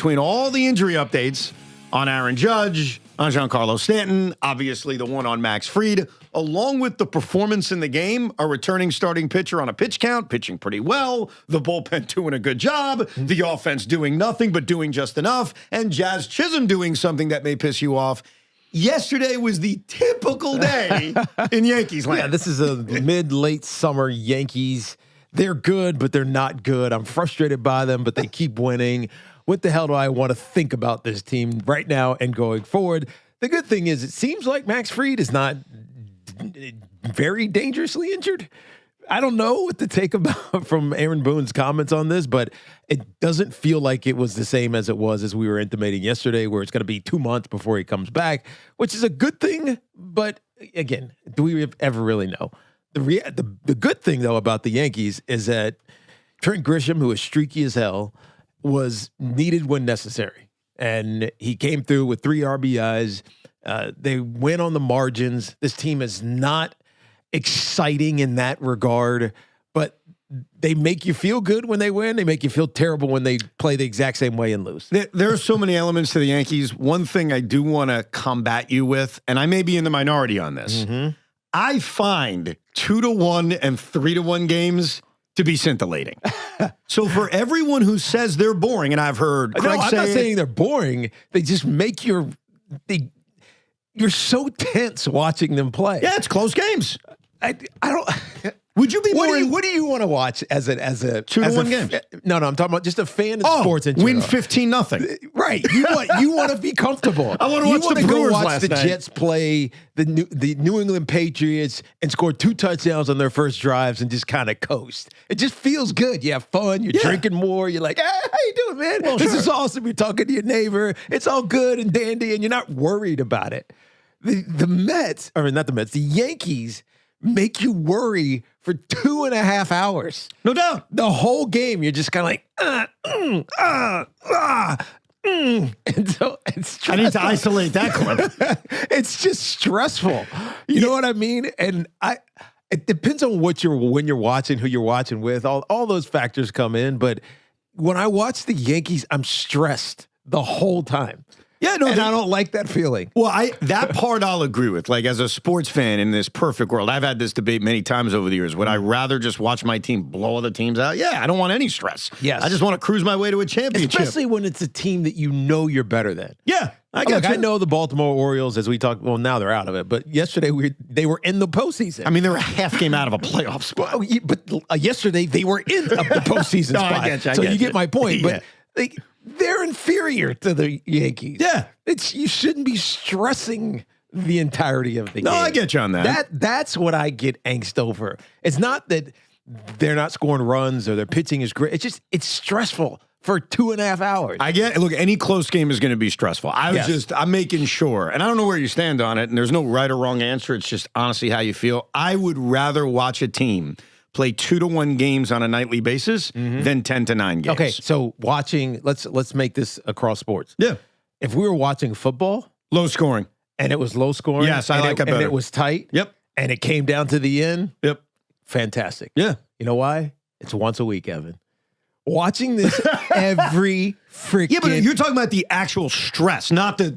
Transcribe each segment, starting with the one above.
between all the injury updates on Aaron Judge, on Giancarlo Stanton, obviously the one on Max Fried, along with the performance in the game, a returning starting pitcher on a pitch count, pitching pretty well, the bullpen doing a good job, the offense doing nothing but doing just enough, and Jazz Chisholm doing something that may piss you off. Yesterday was the typical day in Yankees land. Yeah, this is a mid-late summer Yankees. They're good, but they're not good. I'm frustrated by them, but they keep winning. What the hell do I want to think about this team right now and going forward? The good thing is it seems like Max Fried is not very dangerously injured. I don't know what to take about from Aaron Boone's comments on this, but it doesn't feel like it was the same as it was as we were intimating yesterday, where it's going to be 2 months before he comes back, which is a good thing. But again, do we ever really know? The good thing, though, about the Yankees is that Trent Grisham, who is streaky as hell, was needed when necessary. And he came through with 3 RBIs. They win on the margins. This team is not exciting in that regard, but they make you feel good when they win. They make you feel terrible when they play the exact same way and lose. There are so many elements to the Yankees. One thing I do want to combat you with, and I may be in the minority on this, I find 2-1 and 3-1 games to be scintillating. So for everyone who says they're boring, and I've heard Craig I'm not saying they're boring. They just make you're so tense watching them play. Yeah, it's close games. I don't. Would you be more? What do you want to watch as a 2-1 game? No, I'm talking about just a fan of sports in general. Win 15-0. Right. You want to be comfortable. I want to watch the Brewers last night. Jets play the New England Patriots and score 2 touchdowns on their first drives and just kind of coast. It just feels good. You have fun. You're drinking more. You're like, hey, how you doing, man? Well, this is awesome. You're talking to your neighbor. It's all good and dandy, and you're not worried about it. The Mets, or not the Mets, the Yankees make you worry for 2.5 hours. No doubt. The whole game, you're just kind of like, And so it's stressful. I need to isolate that clip. It's just stressful. You know what I mean? And it depends on when you're watching, who you're watching with. All those factors come in. But when I watch the Yankees, I'm stressed the whole time. Yeah, no, and I don't like that feeling. Well, that part I'll agree with. Like, as a sports fan in this perfect world, I've had this debate many times over the years. Would I rather just watch my team blow other teams out? Yeah, I don't want any stress. Yes. I just want to cruise my way to a championship. Especially when it's a team that you know you're better than. Yeah, I know the Baltimore Orioles, as we talked, well, now they're out of it. But yesterday, they were in the postseason. I mean, they were a half game out of a playoff spot. But yesterday, they were in the postseason spot. I get so you. You get my point. Yeah. But they're inferior to the Yankees. Yeah. You shouldn't be stressing the entirety of the game. No, I get you on that. That's what I get angst over. It's not that they're not scoring runs or their pitching is great. It's stressful for 2.5 hours. I get it. Look, any close game is going to be stressful. I'm making sure, and I don't know where you stand on it, and there's no right or wrong answer. It's just honestly how you feel. I would rather watch a team play 2-1 games on a nightly basis than 10-9 games. Okay, so watching, let's make this across sports. Yeah. If we were watching football, low scoring, and it was low scoring, yes, I like it better. And it was tight, yep, and it came down to the end, yep, fantastic. Yeah. You know why? It's once a week, Evan. Watching this every freaking... Yeah, but you're talking about the actual stress, not the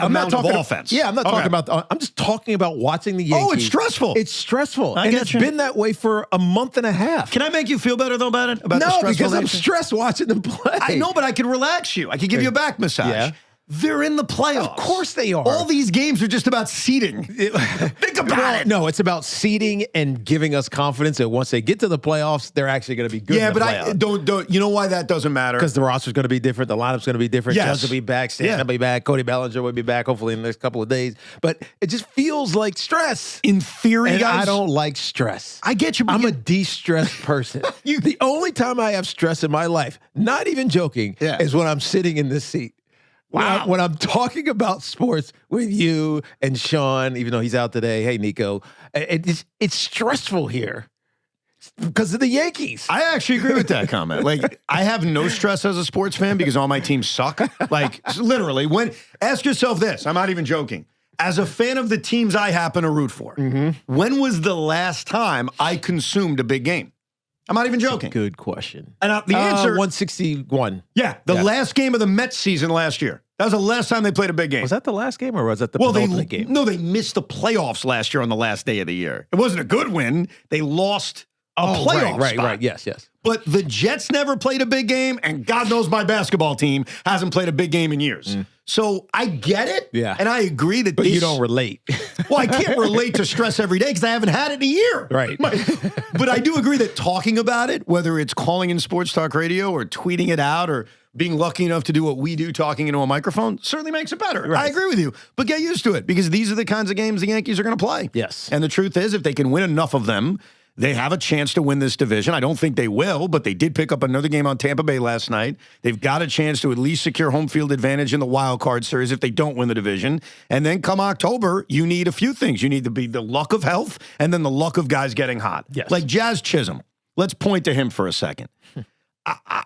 amount of offense. Yeah, I'm not talking about... I'm just talking about watching the Yankees. Oh, it's stressful. It's stressful. And it's been that way for a month and a half. Can I make you feel better, though, about it? About no, because I'm stressed watching them play. I know, but I can relax you. I can give you a back massage. Yeah. They're in the playoffs. Of course they are. All these games are just about seeding. Think about it. No, it's about seeding and giving us confidence that once they get to the playoffs, they're actually going to be good. Yeah, in the but playoffs. I don't. You know why that doesn't matter? Because the roster's going to be different. The lineup's going to be different. Yes. Judge will be back. Stanton will be back. Cody Bellinger will be back, hopefully in the next couple of days. But it just feels like stress. In theory, and guys, I don't like stress. I get you. I'm a de-stressed person. The only time I have stress in my life, not even joking, is when I'm sitting in this seat. Wow. When I'm talking about sports with you and Sean, even though he's out today, hey, Nico, it's stressful here because of the Yankees. I actually agree with that comment. Like, I have no stress as a sports fan because all my teams suck. Like, literally, ask yourself this. I'm not even joking. As a fan of the teams I happen to root for, when was the last time I consumed a big game? I'm not even joking. Good question. And the answer, 161. yeah, the last game of the Mets season last year. That was the last time they played a big game. Was that the last game or was that the penultimate game? No, they missed the playoffs last year on the last day of the year. It wasn't a good win. They lost a playoff spot. Right. Yes. But the Jets never played a big game, and God knows my basketball team hasn't played a big game in years. So I get it. Yeah. And I agree that But you don't relate. Well, I can't relate to stress every day because I haven't had it in a year. Right. But I do agree that talking about it, whether it's calling in sports talk radio or tweeting it out or being lucky enough to do what we do, talking into a microphone, certainly makes it better. Right. I agree with you. But get used to it because these are the kinds of games the Yankees are going to play. Yes. And the truth is, if they can win enough of them, they have a chance to win this division. I don't think they will, but they did pick up another game on Tampa Bay last night. They've got a chance to at least secure home field advantage in the wild card series if they don't win the division. And then come October, you need a few things. You need to be the luck of health and then the luck of guys getting hot. Yes. Like Jazz Chisholm. Let's point to him for a second.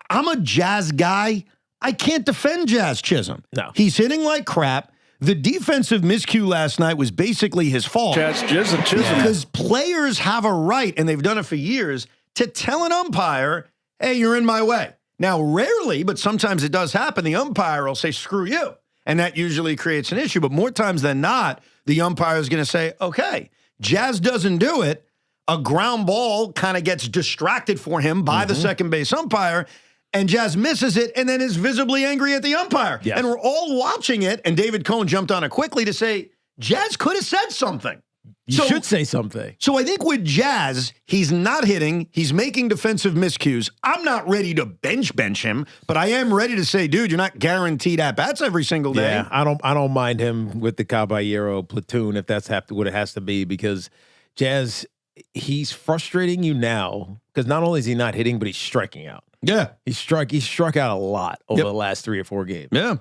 I'm a Jazz guy. I can't defend Jazz Chisholm. No. He's hitting like crap. The defensive miscue last night was basically his fault. Jazz Chisholm. Because players have a right, and they've done it for years, to tell an umpire, hey, you're in my way. Now, rarely, but sometimes it does happen, the umpire will say, screw you. And that usually creates an issue. But more times than not, the umpire is going to say, okay, Jazz doesn't do it. A ground ball kind of gets distracted for him by the second base umpire, and Jazz misses it and then is visibly angry at the umpire. Yes. And we're all watching it, and David Cohn jumped on it quickly to say, Jazz could have said something. You should say something. So I think with Jazz, he's not hitting. He's making defensive miscues. I'm not ready to bench him, but I am ready to say, dude, you're not guaranteed at-bats every single day. Yeah, I don't mind him with the Caballero platoon if that's what it has to be because Jazz, he's frustrating you now because not only is he not hitting, but he's striking out. Yeah. He struck out a lot over the last 3 or 4 games. Yeah.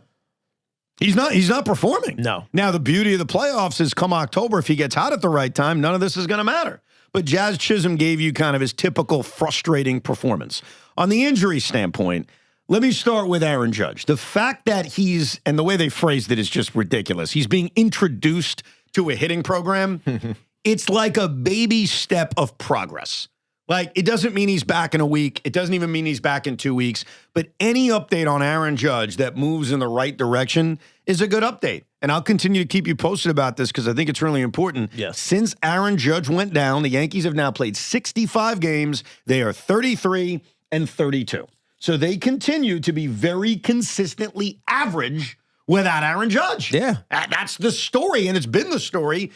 He's not performing. No. Now, the beauty of the playoffs is come October, if he gets hot at the right time, none of this is going to matter. But Jazz Chisholm gave you kind of his typical frustrating performance. On the injury standpoint, let me start with Aaron Judge. The fact that and the way they phrased it is just ridiculous. He's being introduced to a hitting program. It's like a baby step of progress. Like, it doesn't mean he's back in a week. It doesn't even mean he's back in 2 weeks. But any update on Aaron Judge that moves in the right direction is a good update. And I'll continue to keep you posted about this because I think it's really important. Yes. Since Aaron Judge went down, the Yankees have now played 65 games. They are 33-32. So they continue to be very consistently average without Aaron Judge. Yeah. That's the story, and it's been the story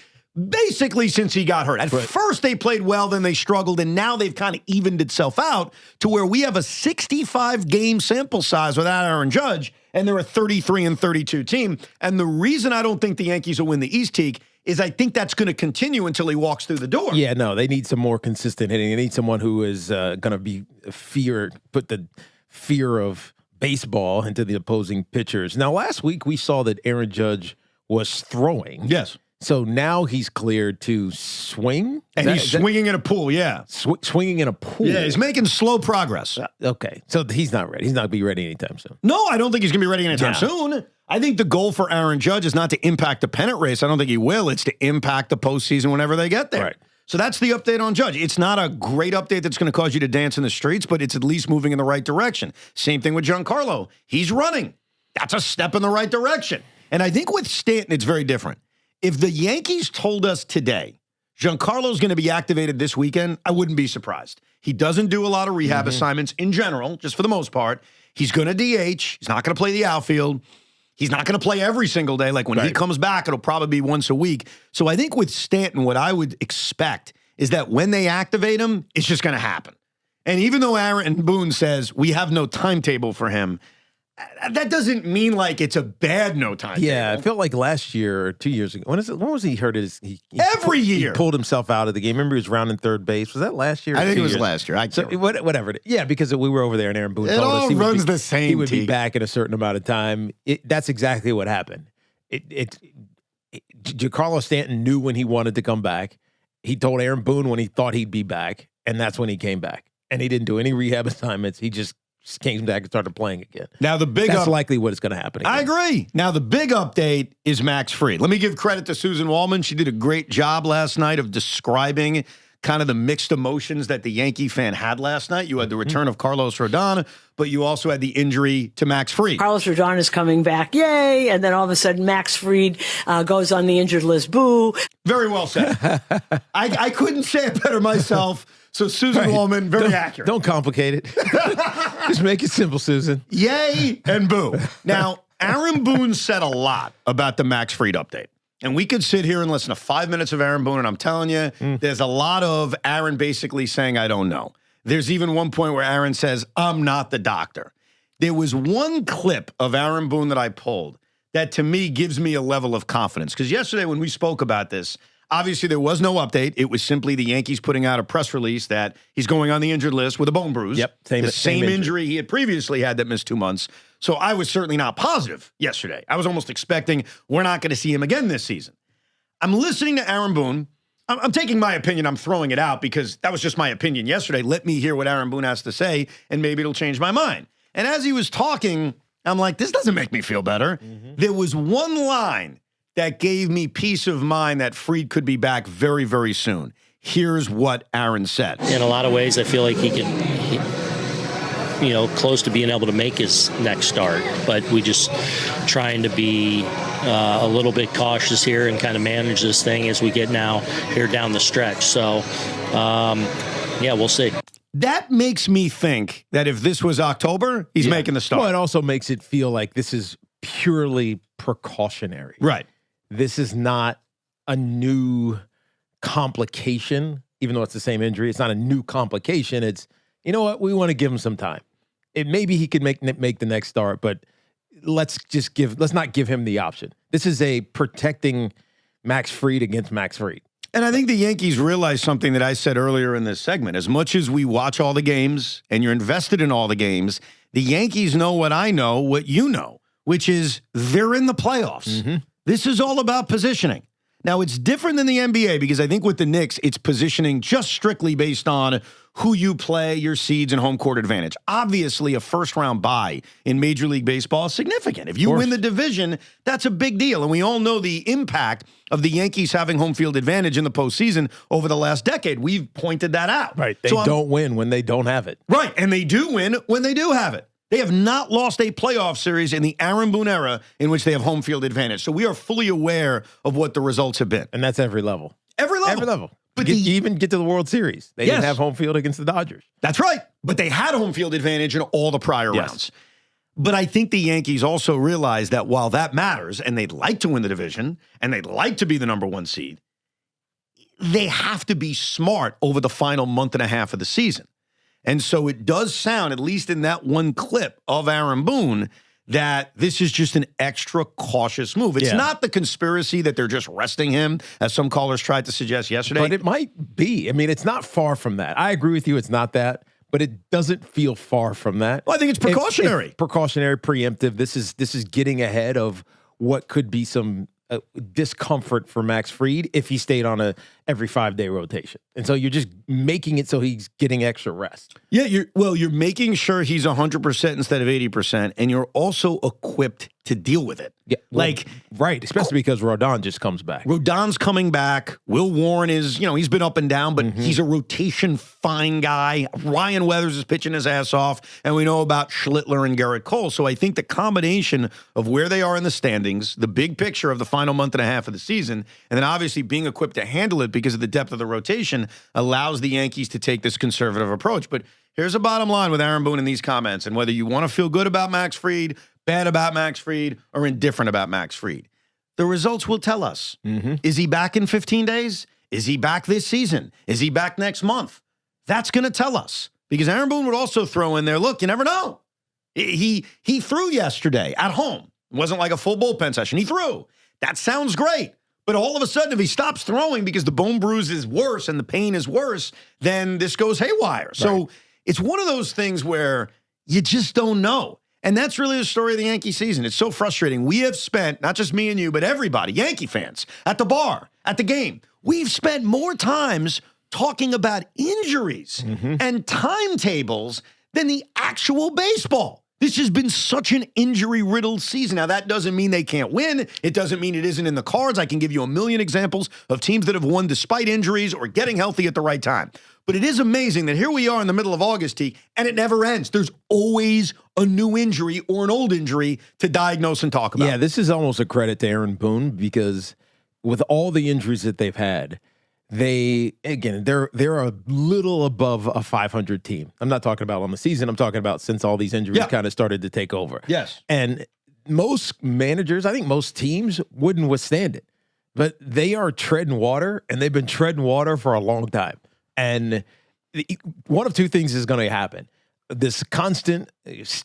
basically since he got hurt. At first they played well, then they struggled, and now they've kind of evened itself out to where we have a 65-game sample size without Aaron Judge, and they're a 33-32 team. And the reason I don't think the Yankees will win the East, Teak, is I think that's going to continue until he walks through the door. Yeah, no, they need some more consistent hitting. They need someone who is going to put the fear of baseball into the opposing pitchers. Now, last week we saw that Aaron Judge was throwing. Yes. So now he's cleared to swing? And he's swinging in a pool, yeah. Swinging in a pool? Yeah, he's making slow progress. Okay, so he's not ready. He's not going to be ready anytime soon. No, I don't think he's going to be ready anytime soon. I think the goal for Aaron Judge is not to impact the pennant race. I don't think he will. It's to impact the postseason whenever they get there. Right. So that's the update on Judge. It's not a great update that's going to cause you to dance in the streets, but it's at least moving in the right direction. Same thing with Giancarlo. He's running. That's a step in the right direction. And I think with Stanton, it's very different. If the Yankees told us today Giancarlo's going to be activated this weekend, I wouldn't be surprised. He doesn't do a lot of rehab assignments in general, just for the most part. He's going to DH. He's not going to play the outfield. He's not going to play every single day. Like when he comes back, it'll probably be once a week. So I think with Stanton, what I would expect is that when they activate him, it's just going to happen. And even though Aaron Boone says we have no timetable for him, that doesn't mean like it's a bad no timetable. Yeah, I felt like last year or 2 years ago. When was he hurt? Every year. He pulled himself out of the game. Remember he was rounding third base. Was that last year? I think it was last year. Whatever. Yeah, because we were over there and Aaron Boone told us all runs the same. He would be back in a certain amount of time. That's exactly what happened. Giancarlo Stanton knew when he wanted to come back. He told Aaron Boone when he thought he'd be back, and that's when he came back. And he didn't do any rehab assignments. He just came back and started playing again. Now that's likely what is going to happen again. I agree. Now the big update is Max Fried. Let me give credit to Susan Wallman. She did a great job last night of describing kind of the mixed emotions that the Yankee fan had last night. You had the return of Carlos Rodon, but you also had the injury to Max Fried. Carlos Rodon is coming back, yay! And then all of a sudden, Max Fried goes on the injured list, boo. Very well said. I couldn't say it better myself. So Susan Wallman, very accurate. Don't complicate it. Just make it simple, Susan. Yay and boo. Now, Aaron Boone said a lot about the Max Fried update. And we could sit here and listen to 5 minutes of Aaron Boone, and I'm telling you, there's a lot of Aaron basically saying, I don't know. There's even one point where Aaron says, I'm not the doctor. There was one clip of Aaron Boone that I pulled that to me gives me a level of confidence. Because yesterday when we spoke about this, obviously there was no update. It was simply the Yankees putting out a press release that he's going on the injured list with a bone bruise. Yep, same injury he had previously had that missed 2 months. So I was certainly not positive yesterday. I was almost expecting we're not going to see him again this season. I'm listening to Aaron Boone. I'm taking my opinion. I'm throwing it out because that was just my opinion yesterday. Let me hear what Aaron Boone has to say, and maybe it'll change my mind. And as he was talking, I'm like, this doesn't make me feel better. There was one line that gave me peace of mind that Fried could be back very, very soon. Here's what Aaron said. In a lot of ways, I feel like he close to being able to make his next start, but we just trying to be a little bit cautious here and kind of manage this thing as we get now here down the stretch. So, we'll see. That makes me think that if this was October, he's making the start. Well, it also makes it feel like this is purely precautionary. Right. This is not a new complication, even though it's the same injury. It's not a new complication. It's, you know what, we want to give him some time. Maybe he could make the next start, but let's not give him the option. This is a protecting Max Fried against Max Fried. And I think the Yankees realize something that I said earlier in this segment. As much as we watch all the games and you're invested in all the games, the Yankees know what I know, what you know, which is they're in the playoffs. This is all about positioning. Now, it's different than the NBA because I think with the Knicks, it's positioning just strictly based on who you play, your seeds, and home court advantage. Obviously, a first-round bye in Major League Baseball is significant. If you win the division, that's a big deal. And we all know the impact of the Yankees having home field advantage in the postseason over the last decade. We've pointed that out. Right. They don't win when they don't have it. Right. And they do win when they do have it. They have not lost a playoff series in the Aaron Boone era in which they have home field advantage. So we are fully aware of what the results have been. And that's every level. Every level. Every level. But you even get to the World Series. They didn't have home field against the Dodgers. That's right. But they had home field advantage in all the prior rounds. But I think the Yankees also realize that while that matters and they'd like to win the division and they'd like to be the number one seed, they have to be smart over the final month and a half of the season. And so it does sound, at least in that one clip of Aaron Boone, that this is just an extra cautious move. It's not the conspiracy that they're just resting him, as some callers tried to suggest yesterday. But it might be. I mean, it's not far from that. I agree with you. It's not that, but it doesn't feel far from that. Well, I think it's precautionary. It's precautionary, preemptive. This is getting ahead of what could be some discomfort for Max Fried if he stayed on a every 5-day rotation. And so you're just making it so he's getting extra rest. Yeah, you're making sure he's 100% instead of 80%, and you're also equipped to deal with it. Yeah, right, especially because Rodon just comes back. Rodon's coming back. Will Warren is, he's been up and down, but he's a rotation fine guy. Ryan Weathers is pitching his ass off, and we know about Schlittler and Garrett Cole. So I think the combination of where they are in the standings, the big picture of the final month and a half of the season, and then obviously being equipped to handle it because of the depth of the rotation allows the Yankees to take this conservative approach. But here's a bottom line with Aaron Boone in these comments, and whether you want to feel good about Max Fried, bad about Max Fried, or indifferent about Max Fried, the results will tell us. Is he back in 15 days? Is he back this season? Is he back next month? That's going to tell us. Because Aaron Boone would also throw in there, look, you never know. He threw yesterday at home. It wasn't like a full bullpen session. He threw. That sounds great. But all of a sudden, if he stops throwing because the bone bruise is worse and the pain is worse, then this goes haywire. So it's one of those things where you just don't know. And that's really the story of the Yankee season. It's so frustrating. We have spent, not just me and you, but everybody, Yankee fans, at the bar, at the game, we've spent more times talking about injuries and timetables than the actual baseball. This has been such an injury-riddled season. Now, that doesn't mean they can't win. It doesn't mean it isn't in the cards. I can give you a million examples of teams that have won despite injuries or getting healthy at the right time. But it is amazing that here we are in the middle of August, T, and it never ends. There's always a new injury or an old injury to diagnose and talk about. Yeah, this is almost a credit to Aaron Boone because with all the injuries that they've had, they're a little above a 500 team. I'm not talking about on the season. I'm talking about since all these injuries kind of started to take over. Yes. And most managers, I think most teams wouldn't withstand it. But they are treading water, and they've been treading water for a long time. And one of two things is going to happen. This constant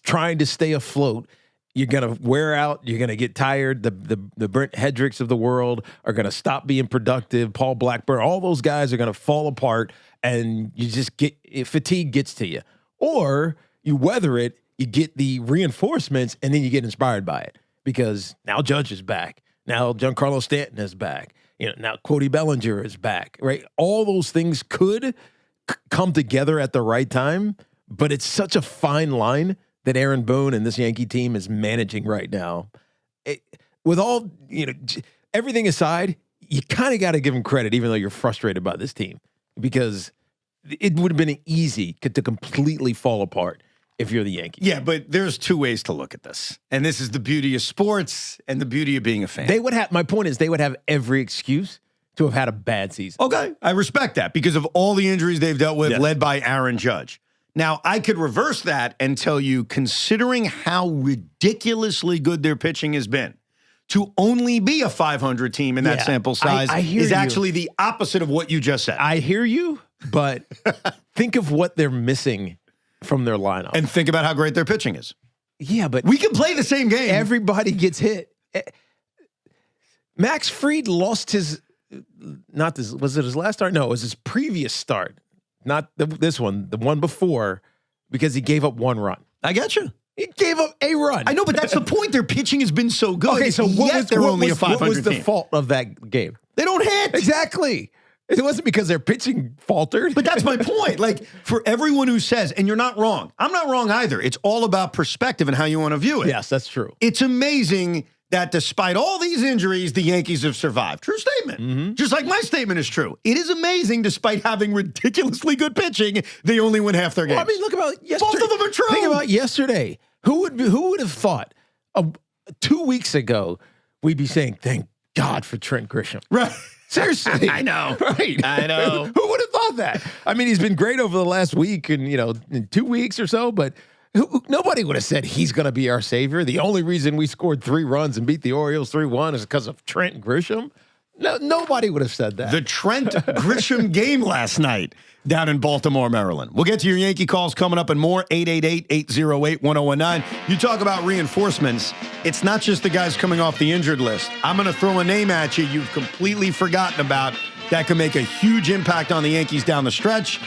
trying to stay afloat, you're going to wear out. You're going to get tired. The Brent Hedricks of the world are going to stop being productive. Paul Blackburn, all those guys are going to fall apart, and you just fatigue gets to you. Or you weather it, you get the reinforcements, and then you get inspired by it because now Judge is back. Now Giancarlo Stanton is back. Now Cody Bellinger is back. Right? All those things could come together at the right time, but it's such a fine line that Aaron Boone and this Yankee team is managing right now. With all, everything aside, you kind of got to give them credit, even though you're frustrated by this team, because it would have been easy to completely fall apart if you're the Yankees. Yeah, but there's two ways to look at this. And this is the beauty of sports and the beauty of being a fan. My point is they would have every excuse to have had a bad season. Okay, I respect that because of all the injuries they've dealt with, led by Aaron Judge. Now, I could reverse that and tell you, considering how ridiculously good their pitching has been, to only be a 500 team in that sample size is actually the opposite of what you just said. I hear you, but think of what they're missing from their lineup. And think about how great their pitching is. Yeah, but we can play the same game. Everybody gets hit. Max Fried lost was it his last start? No, it was his previous start. Not this one, the one before, because he gave up one run. I get you. He gave up a run. I know, but that's the point. Their pitching has been so good. Okay, so they're only a 500 what was the team. fault of that game? They don't hit. Exactly. It wasn't because their pitching faltered. But that's my point. Like, for everyone who says, and you're not wrong, I'm not wrong either. It's all about perspective and how you want to view it. Yes, that's true. It's amazing that despite all these injuries, the Yankees have survived. True statement. Mm-hmm. Just like my statement is true. It is amazing, despite having ridiculously good pitching, they only win half their games. Well, I mean, look about yesterday. Both of them are true. Think about yesterday. Who would have thought 2 weeks ago we'd be saying, thank God for Trent Grisham. Right. Seriously. I know. Right. I know. Who would have thought that? I mean, he's been great over the last week and, in 2 weeks or so, but nobody would have said he's going to be our savior. The only reason we scored 3 runs and beat the Orioles 3-1 is because of Trent Grisham. No, nobody would have said that. The Trent Grisham game last night down in Baltimore, Maryland. We'll get to your Yankee calls coming up and more. 888-808-1019. You talk about reinforcements. It's not just the guys coming off the injured list. I'm going to throw a name at you you've completely forgotten about that could make a huge impact on the Yankees down the stretch.